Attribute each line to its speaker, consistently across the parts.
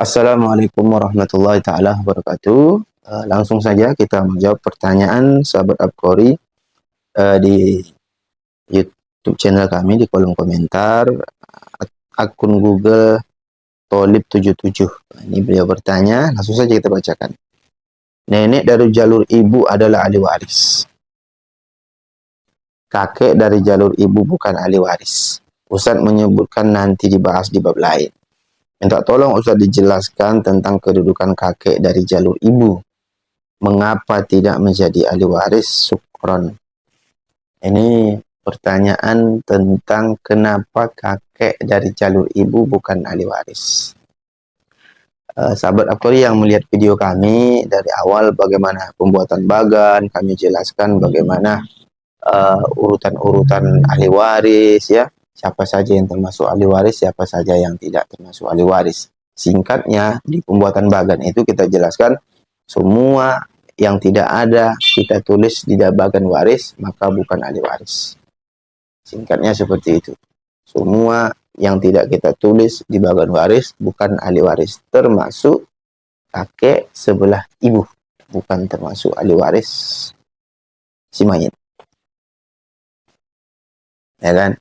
Speaker 1: Assalamualaikum warahmatullahi taala wabarakatuh. Langsung saja kita menjawab pertanyaan sahabat Abqori di YouTube channel kami di kolom komentar akun Google Tolib77. Ini beliau bertanya, langsung saja kita bacakan. Nenek dari jalur ibu adalah ahli waris. Kakek dari jalur ibu bukan ahli waris. Ustaz menyebutkan nanti dibahas di bab lain. Minta tolong Ustaz dijelaskan tentang kedudukan kakek dari jalur ibu. Mengapa tidak menjadi ahli waris? Syukron. Ini pertanyaan tentang kenapa kakek dari jalur ibu bukan ahli waris. Sahabat Abqori yang melihat video kami dari awal bagaimana pembuatan bagan, kami jelaskan bagaimana urutan-urutan ahli waris, ya, siapa saja yang termasuk ahli waris, siapa saja yang tidak termasuk ahli waris. Singkatnya di pembuatan bagan itu kita jelaskan semua yang tidak ada kita tulis di bagan waris maka bukan ahli waris. Singkatnya seperti itu. Semua yang tidak kita tulis di bagan waris bukan ahli waris, termasuk kakek sebelah ibu, bukan termasuk ahli waris si mayit. Ya kan?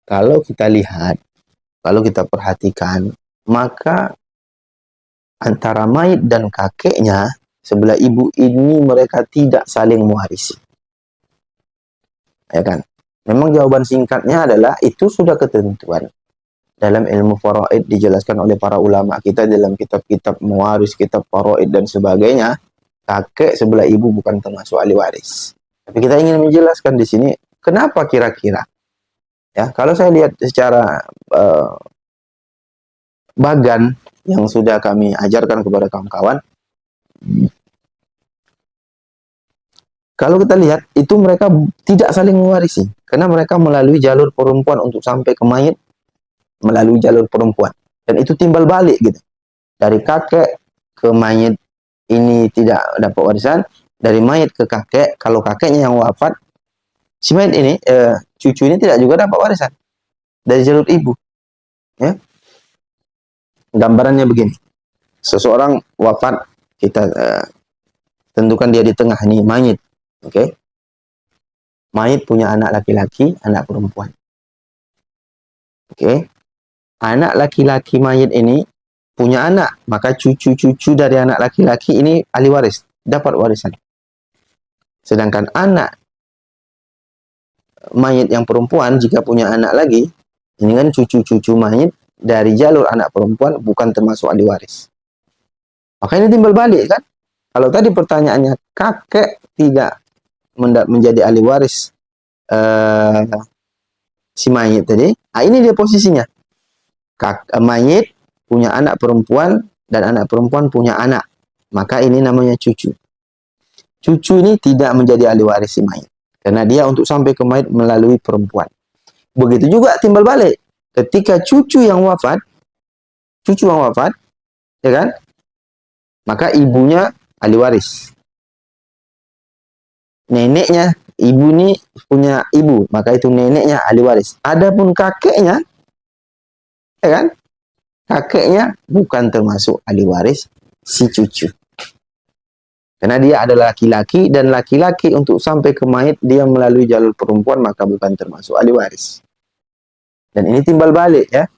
Speaker 1: Kalau kita lihat, kalau kita perhatikan, maka antara mayit dan kakeknya sebelah ibu ini mereka tidak saling mewarisi. Ya kan? Memang jawaban singkatnya adalah itu sudah ketentuan. Dalam ilmu faraid dijelaskan oleh para ulama kita dalam kitab-kitab mewaris, kitab faraid dan sebagainya, kakek sebelah ibu bukan termasuk ahli waris. Tapi kita ingin menjelaskan di sini kenapa kira-kira. Ya, kalau saya lihat secara bagan yang sudah kami ajarkan kepada kawan-kawan, kalau kita lihat itu mereka tidak saling mewarisi karena mereka melalui jalur perempuan untuk sampai ke mayit melalui jalur perempuan, dan itu timbal balik gitu. Dari kakek ke mayit ini tidak dapat warisan, dari mayit ke kakek, kalau kakeknya yang wafat, si mayit ini cucu ini tidak juga dapat warisan dari jalur ibu. Ya. Gambarannya begini. Seseorang wafat, kita tentukan dia di tengah nih mayit. Oke. Mayit punya anak laki-laki, anak perempuan. Oke. Anak laki-laki mayit ini punya anak, maka cucu-cucu dari anak laki-laki ini ahli waris, dapat warisan. Sedangkan anak mayit yang perempuan jika punya anak lagi, ini kan cucu-cucu mayit dari jalur anak perempuan bukan termasuk ahli waris. Maka ini timbal balik kan? Kalau tadi pertanyaannya kakek tidak menjadi ahli waris si mayit tadi, ini dia posisinya. Mayit punya anak perempuan dan anak perempuan punya anak, maka ini namanya cucu. Cucu ini tidak menjadi ahli waris si mayit karena dia untuk sampai ke mayit melalui perempuan. Begitu juga timbal balik. Ketika cucu yang wafat, ya kan? Maka ibunya ahli waris. Neneknya, ibu ini punya ibu, maka itu neneknya ahli waris. Adapun kakeknya, ya kan? Kakeknya bukan termasuk ahli waris si cucu. Karena dia adalah laki-laki, dan laki-laki untuk sampai ke mayit dia melalui jalur perempuan maka bukan termasuk ahli waris. Dan ini timbal balik ya.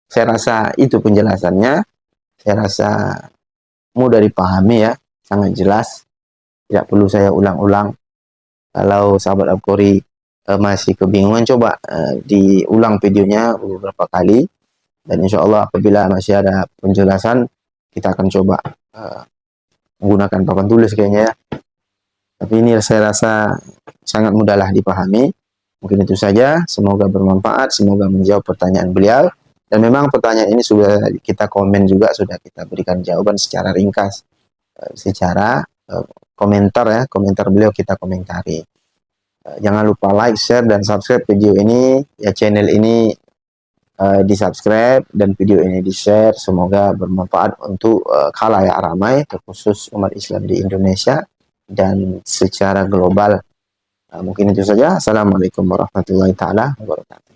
Speaker 1: Saya rasa itu penjelasannya. Saya rasa mudah dipahami ya, sangat jelas. Tidak perlu saya ulang-ulang. Kalau sahabat Abqori masih kebingungan, coba diulang videonya beberapa kali. Dan insya Allah apabila masih ada penjelasan, kita akan coba menggunakan papan tulis kayaknya ya. Tapi ini saya rasa sangat mudahlah dipahami. Mungkin itu saja. Semoga bermanfaat. Semoga menjawab pertanyaan beliau. Dan memang pertanyaan ini sudah kita komen juga, sudah kita berikan jawaban secara ringkas, secara komentar ya, komentar beliau kita komentari. Jangan lupa like, share, dan subscribe video ini ya, channel ini di subscribe dan video ini di share. Semoga bermanfaat untuk khalayak ramai, terkhusus umat Islam di Indonesia dan secara global. Mungkin itu saja. Assalamualaikum warahmatullahi taala wabarakatuh.